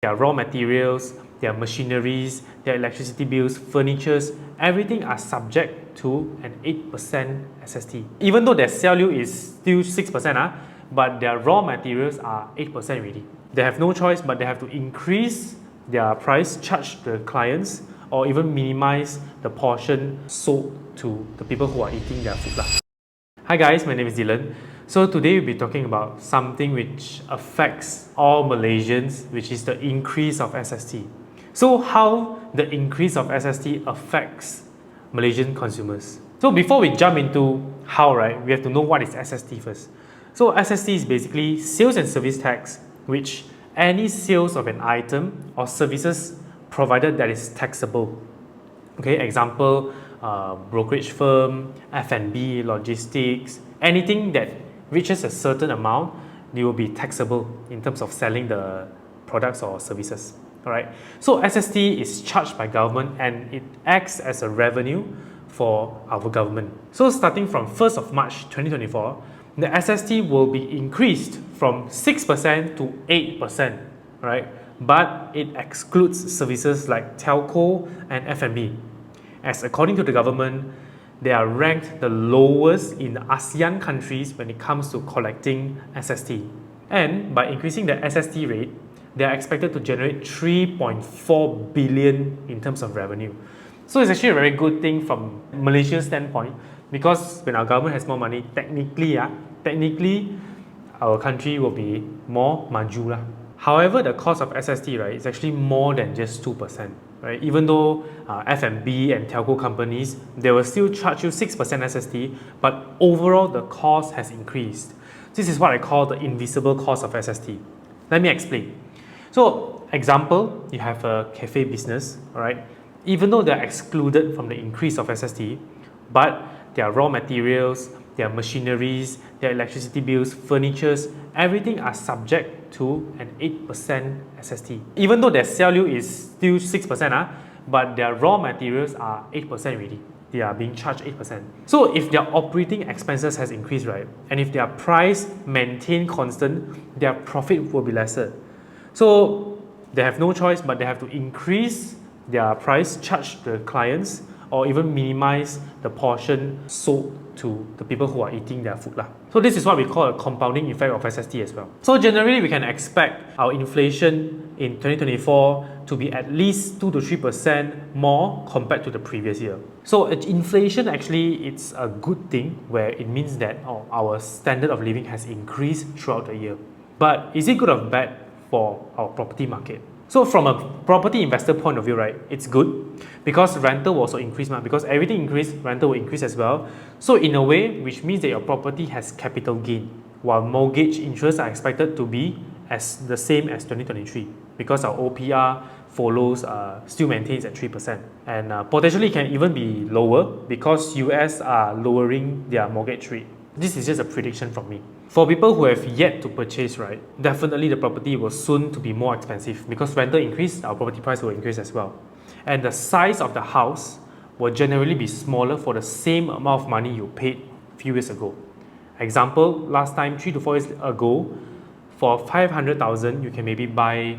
their raw materials, their machineries, their electricity bills, furnitures, everything are subject to an 8% SST. Even though their value is still 6%, but their raw materials are 8% already. They have no choice, but they have to increase their price, charge the clients, or even minimize the portion sold to the people who are eating their food. Hi guys, my name is Dylan. So today we'll be talking about something which affects all Malaysians, which is the increase of SST. So how the increase of SST affects Malaysian consumers. So before we jump into how, right, we have to know what is SST first. So SST is basically sales and service tax, which any sales of an item or services provided that is taxable. Okay, example, brokerage firm, F&B, logistics, anything that reaches a certain amount, they will be taxable in terms of selling the products or services. Alright, so SST is charged by government and it acts as a revenue for our government. So starting from 1st of March 2024, the SST will be increased from 6% to 8%, right? But it excludes services like telco and F&B. As according to the government, they are ranked the lowest in the ASEAN countries when it comes to collecting SST. And by increasing the SST rate, they are expected to generate 3.4 billion in terms of revenue. So it's actually a very good thing from Malaysia's standpoint, because when our government has more money, technically our country will be more maju. However, the cost of SST, right, is actually more than just 2%. Right? Even though F&B and Telco companies, they will still charge you 6% SST, but overall the cost has increased. This is what I call the invisible cost of SST. Let me explain. So, example, you have a cafe business, right? Even though they're excluded from the increase of SST, but their raw materials, their machineries, their electricity bills, furnitures, everything are subject to an 8% SST. Even though their value is still 6%, but their raw materials are 8% already. They are being charged 8%. So if their operating expenses has increased, right, and if their price maintained constant, their profit will be lesser. So they have no choice, but they have to increase their price, charge the clients, or even minimize the portion sold to the people who are eating their food. So this is what we call a compounding effect of SST as well. So generally we can expect our inflation in 2024 to be at least 2 to 3% more compared to the previous year. So inflation actually, it's a good thing where it means that our standard of living has increased throughout the year. But is it good or bad for our property market? So from a property investor point of view, right, it's good because rental will also increase, because everything increase, rental will increase as well. So in a way, which means that your property has capital gain, while mortgage interests are expected to be as the same as 2023 because our OPR follows, still maintains at 3%. And potentially can even be lower because US are lowering their mortgage rate. This is just a prediction from me. For people who have yet to purchase, right, definitely the property will soon to be more expensive because rental increase, our property price will increase as well. And the size of the house will generally be smaller for the same amount of money you paid a few years ago. Example, last time 3 to 4 years ago, for 500,000 you can maybe buy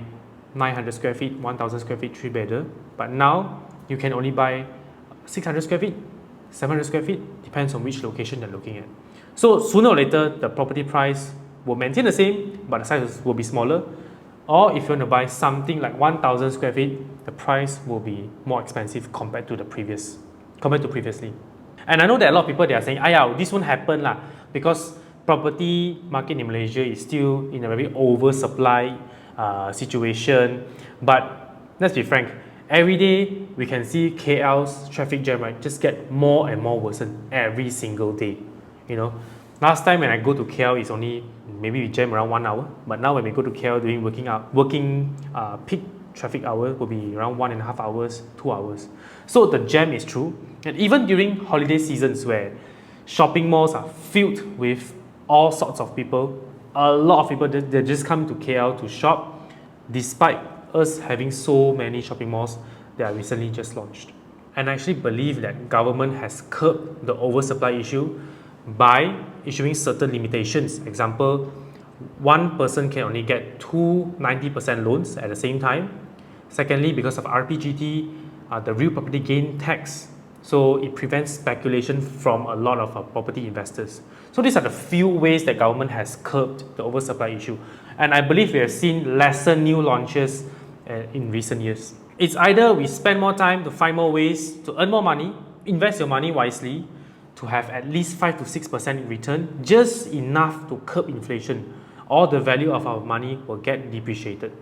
900 square feet, 1,000 square feet, 3-bedder. But now you can only buy 600 square feet, 700 square feet, depends on which location you're looking at. So sooner or later, the property price will maintain the same, but the size will be smaller. Or if you want to buy something like 1,000 square feet, the price will be more expensive compared to previously. And I know that a lot of people, they are saying, this won't happen because property market in Malaysia is still in a very oversupply situation. But let's be frank, every day we can see KL's traffic jam, right, just get more and more worsened every single day. Last time when I go to KL, it's only maybe we jam around 1 hour, but now when we go to KL during working peak traffic hour will be around 1.5 hours, 2 hours. So the jam is true, and even during holiday seasons where shopping malls are filled with all sorts of people, a lot of people they just come to KL to shop, despite us having so many shopping malls that are recently just launched. And I actually believe that government has curbed the oversupply issue by issuing certain limitations. Example, one person can only get two 90% loans at the same time. Secondly, because of RPGT, the real property gain tax, so it prevents speculation from a lot of property investors. So these are the few ways that government has curbed the oversupply issue. And I believe we have seen lesser new launches in recent years. It's either we spend more time to find more ways to earn more money, invest your money wisely, to have at least 5 to 6% return, just enough to curb inflation, or the value of our money will get depreciated.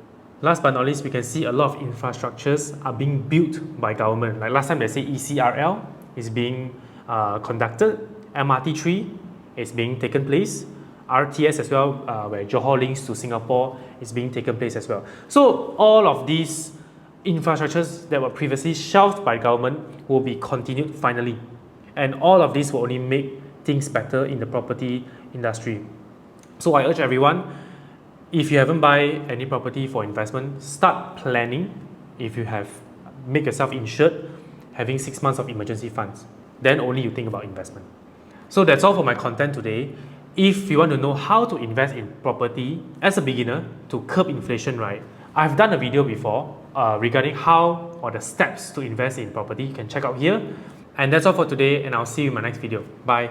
Last but not least, we can see a lot of infrastructures are being built by government. Like last time they say ECRL is being conducted, MRT3 is being taken place, RTS as well, where Johor links to Singapore is being taken place as well. So all of these infrastructures that were previously shelved by government will be continued finally. And all of this will only make things better in the property industry. So I urge everyone, if you haven't buy any property for investment, start planning. If you have, make yourself insured, having 6 months of emergency funds, then only you think about investment. So that's all for my content today. If you want to know how to invest in property as a beginner to curb inflation, right, I've done a video before regarding how or the steps to invest in property. You can check out here. And that's all for today, and I'll see you in my next video. Bye.